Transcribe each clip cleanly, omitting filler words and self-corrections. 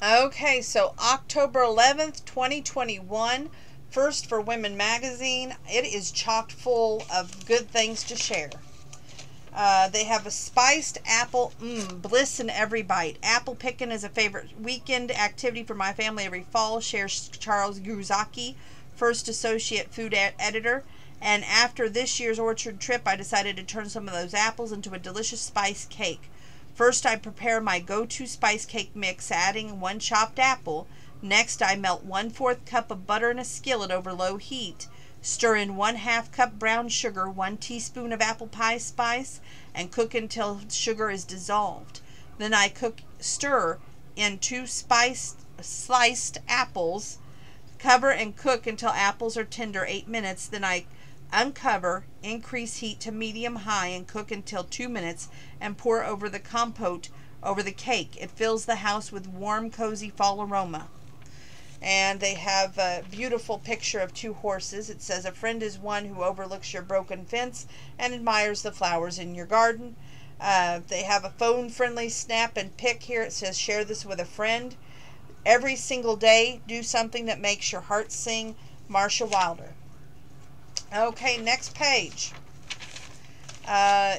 Okay, so October 11th, 2021, First for Women magazine. It is chock full of good things to share. They have a spiced apple, bliss in every bite. Apple picking is a favorite weekend activity for my family every fall, shares Charles Gruzaki, first associate food editor. And after this year's orchard trip, I decided to turn some of those apples into a delicious spice cake. First, I prepare my go-to spice cake mix, adding 1 chopped apple. Next, I melt 1/4 cup of butter in a skillet over low heat. Stir in 1/2 cup brown sugar, 1 teaspoon of apple pie spice, and cook until sugar is dissolved. Then I stir in 2 sliced apples. Cover and cook until apples are tender, 8 minutes. Then I uncover, increase heat to medium-high, and cook until 2 minutes, and pour over the compote over the cake. It fills the house with warm, cozy fall aroma. And they have a beautiful picture of 2 horses. It says, "A friend is one who overlooks your broken fence and admires the flowers in your garden." They have a phone-friendly snap and pick here. It says, "Share this with a friend. Every single day, do something that makes your heart sing." Marsha Wilder. Okay, next page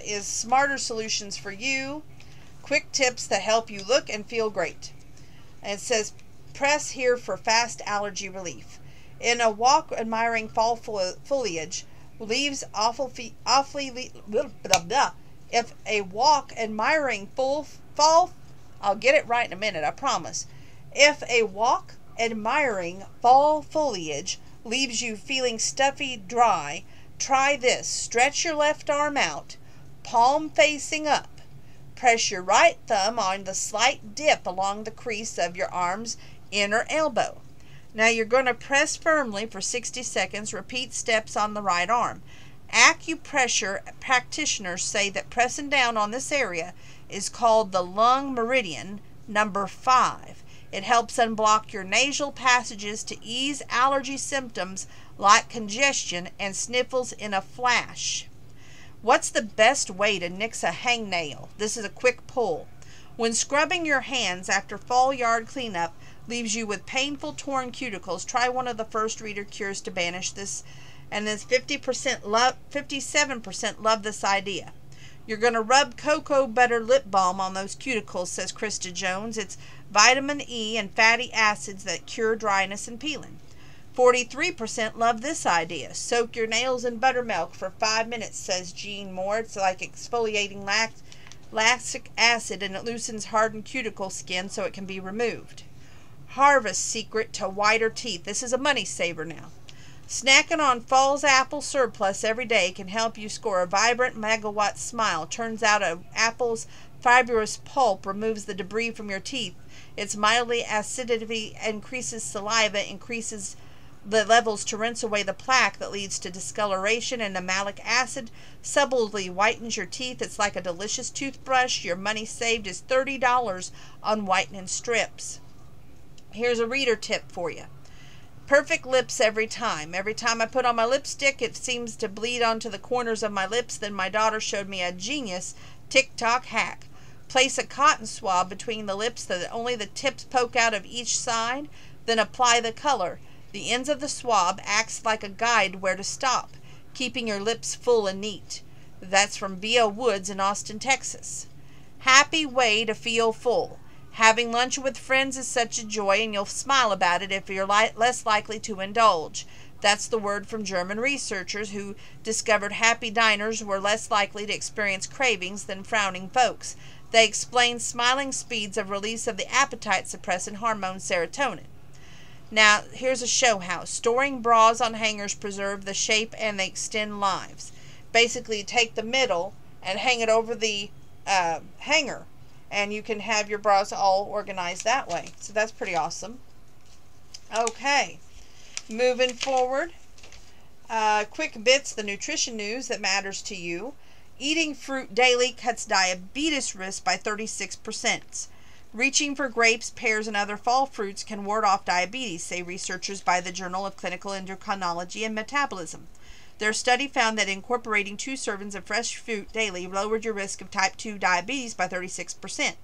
is Smarter Solutions for You. Quick tips that help you look and feel great. And it says, "Press here for fast allergy relief." In a walk admiring fall foliage, leaves if a walk admiring I'll get it right in a minute, I promise. If a walk admiring fall foliage leaves you feeling stuffy, dry, try this. Stretch your left arm out, palm facing up. Press your right thumb on the slight dip along the crease of your arm's inner elbow. Now you're going to press firmly for 60 seconds. Repeat steps on the right arm. Acupressure practitioners say that pressing down on this area is called the lung meridian, number 5. It helps unblock your nasal passages to ease allergy symptoms like congestion and sniffles in a flash. What's the best way to nix a hangnail? This is a quick pull. When scrubbing your hands after fall yard cleanup leaves you with painful torn cuticles, try one of the First Reader cures to banish this, and then 57% love this idea. You're going to rub cocoa butter lip balm on those cuticles, says Krista Jones. It's vitamin E and fatty acids that cure dryness and peeling. 43% love this idea. Soak your nails in buttermilk for 5 minutes, says Jean Moore. It's like exfoliating lactic acid, and it loosens hardened cuticle skin so it can be removed. Harvest secret to whiter teeth. This is a money saver now. Snacking on fall's apple surplus every day can help you score a vibrant megawatt smile. Turns out an apple's fibrous pulp removes the debris from your teeth. Its mildly acidity increases saliva, increases the levels to rinse away the plaque that leads to discoloration, and the malic acid subtly whitens your teeth. It's like a delicious toothbrush. Your money saved is $30 on whitening strips. Here's a reader tip for you. Perfect lips every time. Every time I put on my lipstick, it seems to bleed onto the corners of my lips. Then my daughter showed me a genius TikTok hack. Place a cotton swab between the lips so that only the tips poke out of each side. Then apply the color. The ends of the swab acts like a guide where to stop, keeping your lips full and neat. That's from V.O. Woods in Austin, Texas. Happy way to feel full. Having lunch with friends is such a joy, and you'll smile about it if you're less likely to indulge. That's the word from German researchers who discovered happy diners were less likely to experience cravings than frowning folks. They explain smiling speeds of release of the appetite-suppressant hormone serotonin. Now, here's a show how. Storing bras on hangers preserve the shape and they extend lives. Basically, you take the middle and hang it over the hanger, and you can have your bras all organized that way. So that's pretty awesome. Okay, moving forward. Quick bits, the nutrition news that matters to you. Eating fruit daily cuts diabetes risk by 36%. Reaching for grapes, pears, and other fall fruits can ward off diabetes, say researchers by the Journal of Clinical Endocrinology and Metabolism. Their study found that incorporating 2 servings of fresh fruit daily lowered your risk of type 2 diabetes by 36%.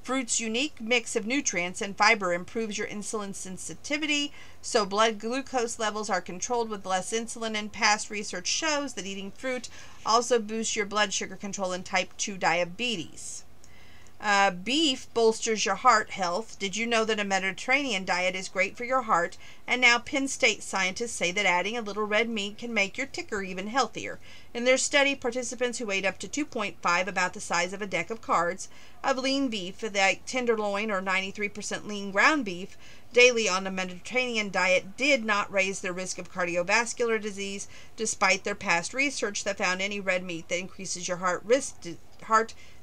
Fruit's unique mix of nutrients and fiber improves your insulin sensitivity, so blood glucose levels are controlled with less insulin, and past research shows that eating fruit also boosts your blood sugar control in type 2 diabetes. Beef bolsters your heart health. Did you know that a Mediterranean diet is great for your heart? And now Penn State scientists say that adding a little red meat can make your ticker even healthier. In their study, participants who ate up to 2.5, about the size of a deck of cards, of lean beef, like tenderloin or 93% lean ground beef, daily on a Mediterranean diet did not raise their risk of cardiovascular disease, despite their past research that found any red meat that increases your heart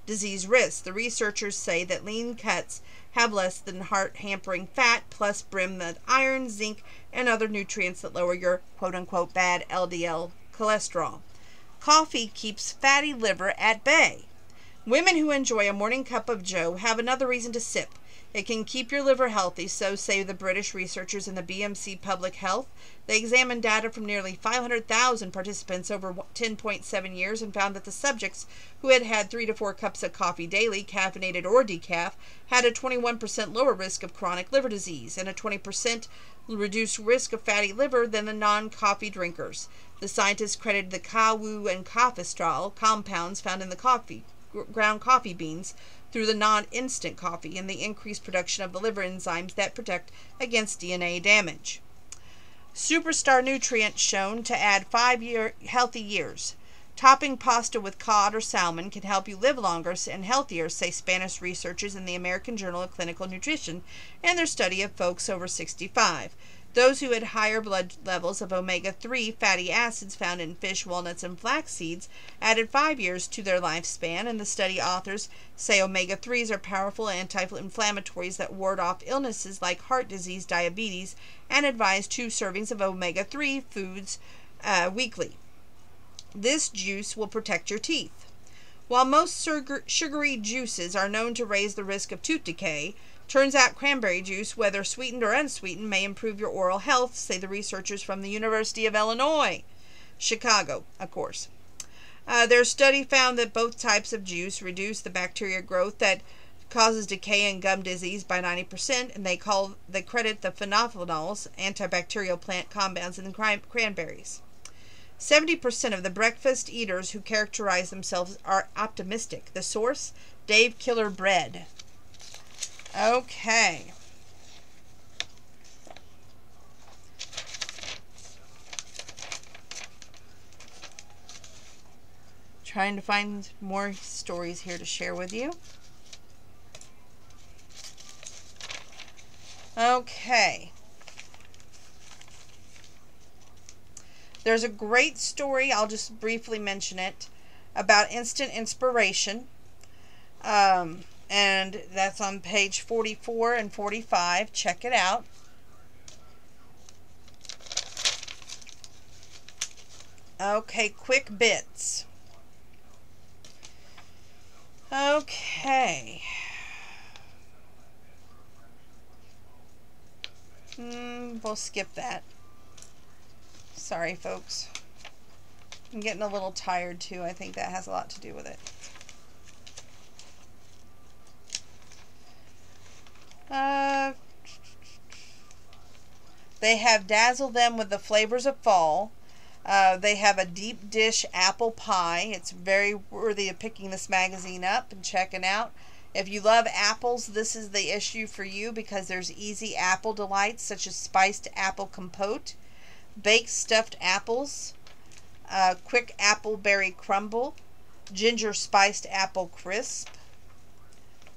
disease risk. The researchers say that lean cuts have less than heart-hampering fat, plus brim with iron, zinc, and other nutrients that lower your quote-unquote bad LDL cholesterol. Coffee keeps fatty liver at bay. Women who enjoy a morning cup of joe have another reason to sip. It can keep your liver healthy, so say the British researchers in the BMC Public Health. They examined data from nearly 500,000 participants over 10.7 years and found that the subjects who had had 3 to 4 cups of coffee daily, caffeinated or decaf, had a 21% lower risk of chronic liver disease and a 20% reduced risk of fatty liver than the non-coffee drinkers. The scientists credited the kawu and kafistrol compounds found in the ground coffee beans through the non-instant coffee and the increased production of the liver enzymes that protect against DNA damage. Superstar nutrients shown to add 5 healthy years. Topping pasta with cod or salmon can help you live longer and healthier, say Spanish researchers in the American Journal of Clinical Nutrition in their study of folks over 65. Those who had higher blood levels of omega-3 fatty acids found in fish, walnuts, and flax seeds added 5 years to their lifespan, and the study authors say omega-3s are powerful anti-inflammatories that ward off illnesses like heart disease, diabetes, and advise 2 servings of omega-3 foods weekly. This juice will protect your teeth. While most sugary juices are known to raise the risk of tooth decay, turns out cranberry juice, whether sweetened or unsweetened, may improve your oral health, say the researchers from the University of Illinois, Chicago, of course. Their study found that both types of juice reduce the bacteria growth that causes decay and gum disease by 90%, and they credit the phenols, antibacterial plant compounds in the cranberries. 70% of the breakfast eaters who characterize themselves are optimistic. The source, Dave Killer Bread. Okay. Trying to find more stories here to share with you. Okay. There's a great story, I'll just briefly mention it, about instant inspiration. And that's on page 44 and 45. Check it out. Okay, quick bits. Okay. We'll skip that. Sorry, folks. I'm getting a little tired, too. I think that has a lot to do with it. They have dazzled them with the flavors of fall. They have a deep dish apple pie. It's very worthy of picking this magazine up and checking out. If you love apples, this is the issue for you because there's easy apple delights such as spiced apple compote, baked stuffed apples, quick apple berry crumble, ginger spiced apple crisp.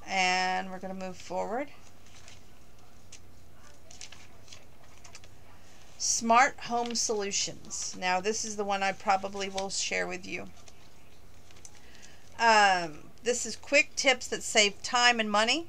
And we're going to move forward. Smart Home Solutions. Now, this is the one I probably will share with you. This is quick tips that save time and money.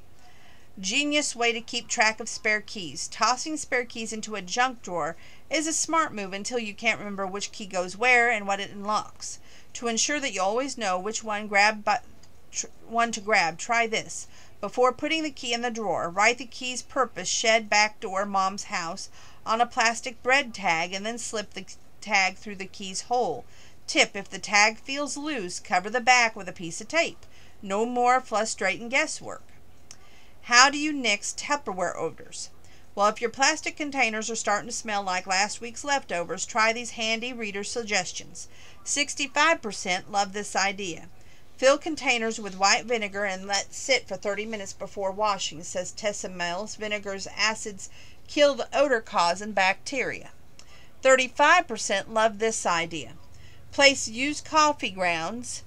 Genius way to keep track of spare keys. Tossing spare keys into a junk drawer is a smart move until you can't remember which key goes where and what it unlocks. To ensure that you always know which one to grab, try this. Before putting the key in the drawer, write the key's purpose, shed, back door, mom's house, on a plastic bread tag and then slip the tag through the key's hole. Tip: if the tag feels loose, cover the back with a piece of tape. No more frustrating guesswork. How do you nix Tupperware odors? Well, if your plastic containers are starting to smell like last week's leftovers, try these handy reader suggestions. 65% love this idea. Fill containers with white vinegar and let sit for 30 minutes before washing, says Tessa Mills. Vinegar's acids kill the odor-causing bacteria. 35% love this idea. Place used coffee grounds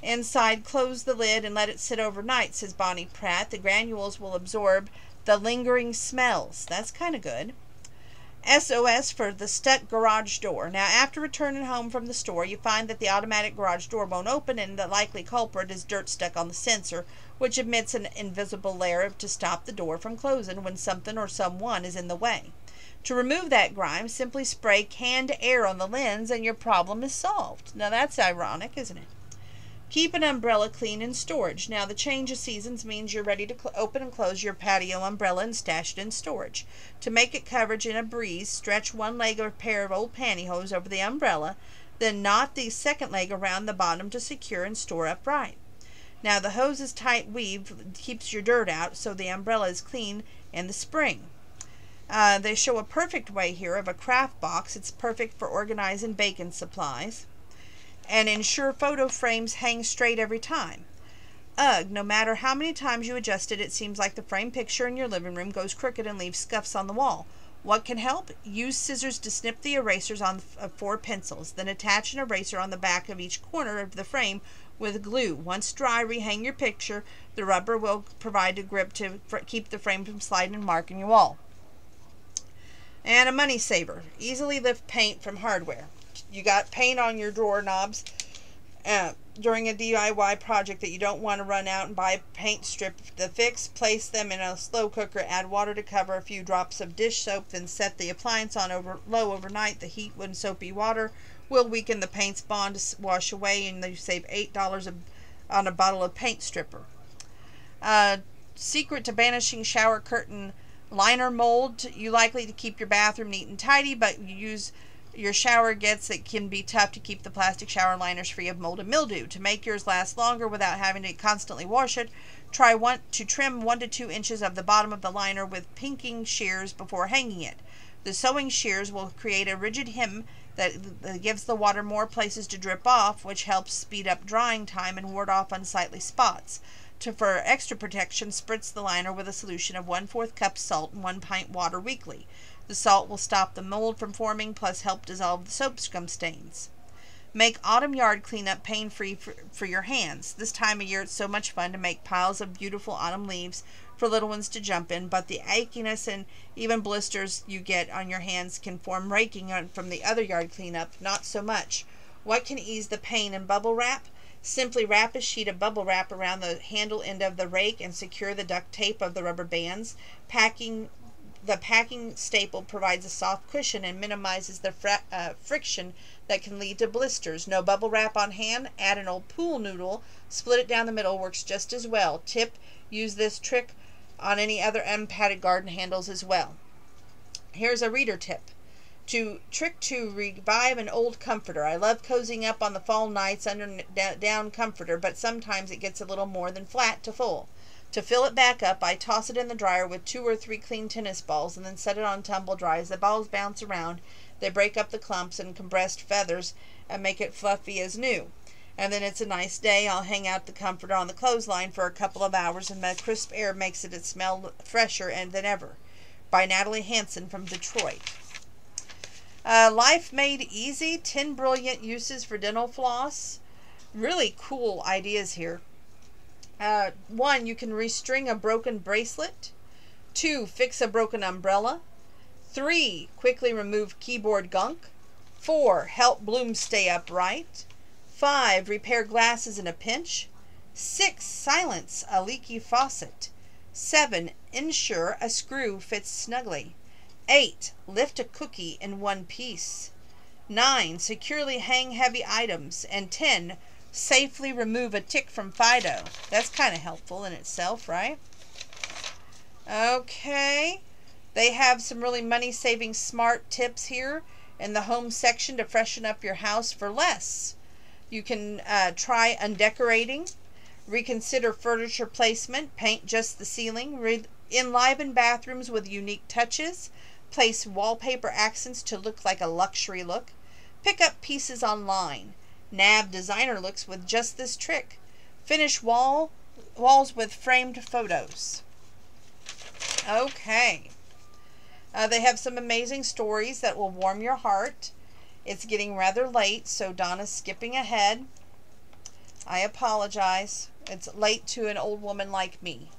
inside, close the lid, and let it sit overnight, says Bonnie Pratt. The granules will absorb the lingering smells. That's kind of good. SOS for the stuck garage door. Now, after returning home from the store, you find that the automatic garage door won't open, and the likely culprit is dirt stuck on the sensor, which emits an invisible layer to stop the door from closing when something or someone is in the way. To remove that grime, simply spray canned air on the lens and your problem is solved. Now, that's ironic, isn't it? Keep an umbrella clean in storage. Now, the change of seasons means you're ready to open and close your patio umbrella and stash it in storage. To make it coverage in a breeze, stretch one leg or pair of old pantyhose over the umbrella, then knot the second leg around the bottom to secure and store upright. Now, the hose's tight weave keeps your dirt out, so the umbrella is clean in the spring. They show a perfect way here of a craft box. It's perfect for organizing baking supplies. And ensure photo frames hang straight every time. Ugh, no matter how many times you adjust it, it seems like the frame picture in your living room goes crooked and leaves scuffs on the wall. What can help? Use scissors to snip the erasers on 4 pencils. Then attach an eraser on the back of each corner of the frame with glue. Once dry, rehang your picture. The rubber will provide a grip to keep the frame from sliding and marking your wall. And a money saver. Easily lift paint from hardware. You got paint on your drawer knobs during a DIY project that you don't want to run out and buy a paint strip. The fix, place them in a slow cooker, add water to cover, a few drops of dish soap, then set the appliance on low overnight. The heat when soapy water will weaken the paint's bond to wash away, and you save $8 on a bottle of paint stripper. Secret to banishing shower curtain liner mold. You likely to keep your bathroom neat and tidy, but you use your shower gets, it can be tough to keep the plastic shower liners free of mold and mildew. To make yours last longer without having to constantly wash it, try to trim 1 to 2 inches of the bottom of the liner with pinking shears before hanging it. The sewing shears will create a rigid hem that gives the water more places to drip off, which helps speed up drying time and ward off unsightly spots. For extra protection, spritz the liner with a solution of 1/4 cup salt and 1 pint water weekly. The salt will stop the mold from forming, plus help dissolve the soap scum stains. Make autumn yard cleanup pain-free for your hands. This time of year, it's so much fun to make piles of beautiful autumn leaves for little ones to jump in, but the achiness and even blisters you get on your hands can form raking from the other yard cleanup. Not so much. What can ease the pain in bubble wrap? Simply wrap a sheet of bubble wrap around the handle end of the rake and secure the duct tape of the rubber bands. The packing staple provides a soft cushion and minimizes the friction that can lead to blisters. No bubble wrap on hand? Add an old pool noodle. Split it down the middle. Works just as well. Tip: use this trick on any other unpadded garden handles as well. Here's a reader tip. To revive an old comforter. I love cozying up on the fall nights under down comforter, but sometimes it gets a little more than flat to full. To fill it back up, I toss it in the dryer with 2 or 3 clean tennis balls and then set it on tumble dry. As the balls bounce around, they break up the clumps and compressed feathers and make it fluffy as new. And then it's a nice day. I'll hang out the comforter on the clothesline for a couple of hours, and the crisp air makes it smell fresher than ever. By Natalie Hansen from Detroit. Life Made Easy, 10 brilliant uses for dental floss. Really cool ideas here. 1, you can restring a broken bracelet. 2, fix a broken umbrella. 3, quickly remove keyboard gunk. 4, help blooms stay upright. 5, repair glasses in a pinch. 6, silence a leaky faucet. 7, ensure a screw fits snugly. 8, lift a cookie in one piece. 9, securely hang heavy items. And 10, safely remove a tick from Fido. That's kind of helpful in itself, right? Okay. They have some really money-saving smart tips here in the home section to freshen up your house for less. You can try undecorating. Reconsider furniture placement. Paint just the ceiling. Enliven bathrooms with unique touches. Place wallpaper accents to look like a luxury look. Pick up pieces online. Nab designer looks with just this trick. Finish walls with framed photos. Okay. They have some amazing stories that will warm your heart. It's getting rather late, so Donna's skipping ahead. I apologize. It's late to an old woman like me.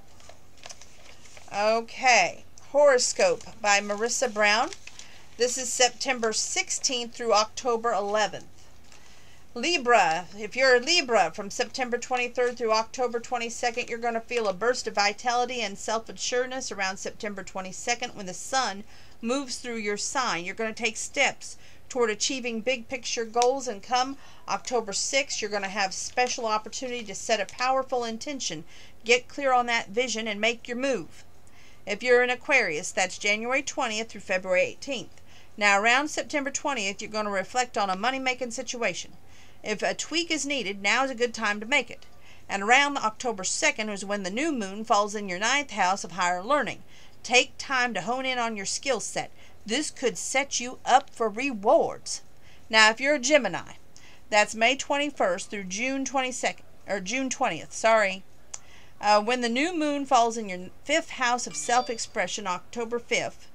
Okay. Horoscope by Marissa Brown. This is September 16th through October 11th. Libra. If you're a Libra, from September 23rd through October 22nd, you're going to feel a burst of vitality and self-assuredness around September 22nd when the sun moves through your sign. You're going to take steps toward achieving big picture goals, and come October 6th, you're going to have special opportunity to set a powerful intention. Get clear on that vision and make your move. If you're an Aquarius, that's January 20th through February 18th. Now, around September 20th, you're going to reflect on a money-making situation. If a tweak is needed, now is a good time to make it. And around October 2nd is when the new moon falls in your 9th house of higher learning. Take time to hone in on your skill set. This could set you up for rewards. Now, if you're a Gemini, that's May 21st through June 22nd, or June 20th, sorry. When the new moon falls in your 5th house of self-expression, October 5th,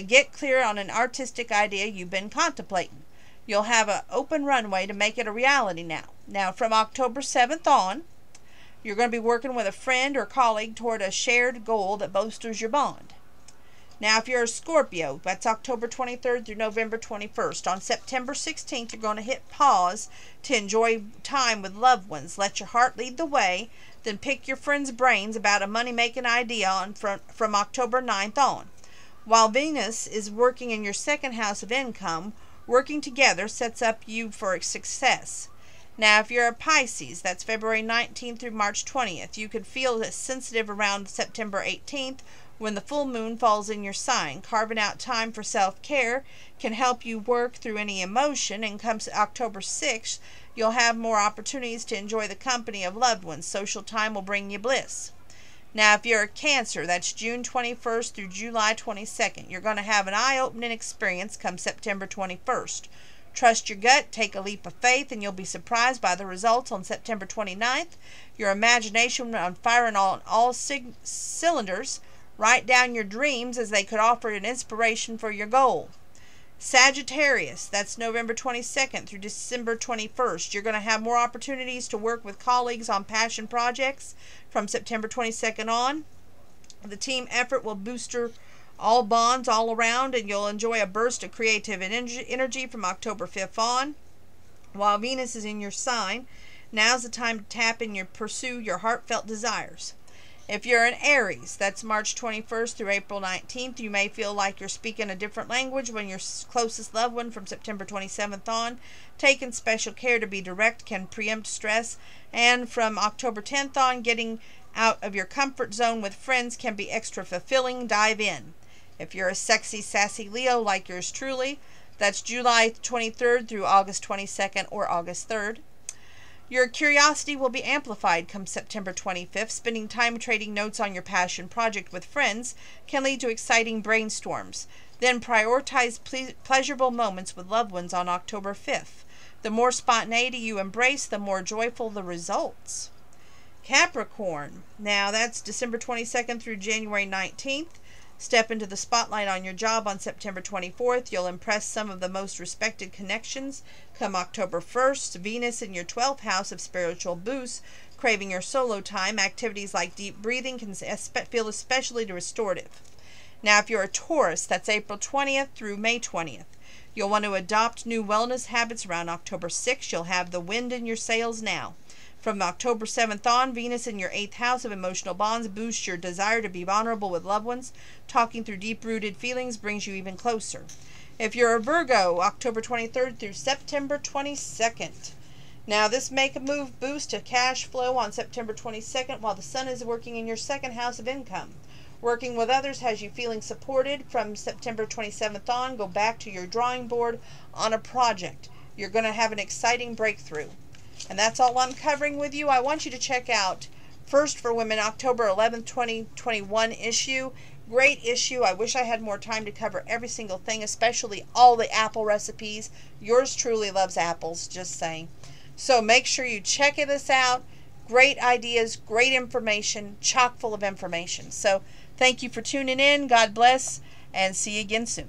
get clear on an artistic idea you've been contemplating. You'll have an open runway to make it a reality now. Now, from October 7th on, you're going to be working with a friend or colleague toward a shared goal that bolsters your bond. Now, if you're a Scorpio, that's October 23rd through November 21st. On September 16th, you're going to hit pause to enjoy time with loved ones. Let your heart lead the way. Then pick your friend's brains about a money-making idea from October 9th on. While Venus is working in your 2nd house of income, working together sets up you for success. Now, if you're a Pisces, that's February 19th through March 20th. You could feel sensitive around September 18th when the full moon falls in your sign. Carving out time for self-care can help you work through any emotion, and comes October 6th, you'll have more opportunities to enjoy the company of loved ones. Social time will bring you bliss. Now, if you're a Cancer, that's June 21st through July 22nd. You're going to have an eye-opening experience come September 21st. Trust your gut, take a leap of faith, and you'll be surprised by the results on September 29th. Your imagination on firing on all cylinders. Write down your dreams, as they could offer an inspiration for your goal. Sagittarius, that's November 22nd through December 21st. You're going to have more opportunities to work with colleagues on passion projects from September 22nd on. The team effort will boost all bonds all around, and you'll enjoy a burst of creative energy from October 5th on. While Venus is in your sign, now's the time to pursue your heartfelt desires. If you're an Aries, that's March 21st through April 19th. You may feel like you're speaking a different language when your closest loved one from September 27th on. Taking special care to be direct can preempt stress. And from October 10th on, getting out of your comfort zone with friends can be extra fulfilling. Dive in. If you're a sexy, sassy Leo like yours truly, that's July 23rd through August 22nd or August 3rd. Your curiosity will be amplified come September 25th. Spending time trading notes on your passion project with friends can lead to exciting brainstorms. Then prioritize pleasurable moments with loved ones on October 5th. The more spontaneity you embrace, the more joyful the results. Capricorn. Now, that's December 22nd through January 19th. Step into the spotlight on your job on September 24th. You'll impress some of the most respected connections. Come October 1st, Venus in your 12th house of spiritual boost. Craving your solo time, activities like deep breathing can feel especially restorative. Now, if you're a Taurus, that's April 20th through May 20th. You'll want to adopt new wellness habits around October 6th. You'll have the wind in your sails now. From October 7th on, Venus in your 8th house of emotional bonds boosts your desire to be vulnerable with loved ones. Talking through deep-rooted feelings brings you even closer. If you're a Virgo, October 23rd through September 22nd. Now, this make a move boost to cash flow on September 22nd while the sun is working in your 2nd house of income. Working with others has you feeling supported. From September 27th on, go back to your drawing board on a project. You're going to have an exciting breakthrough. And that's all I'm covering with you. I want you to check out First for Women, October 11th, 2021 issue. Great issue. I wish I had more time to cover every single thing, especially all the apple recipes. Yours truly loves apples, just saying. So make sure you check this out. Great ideas, great information, chock full of information. So thank you for tuning in. God bless, and see you again soon.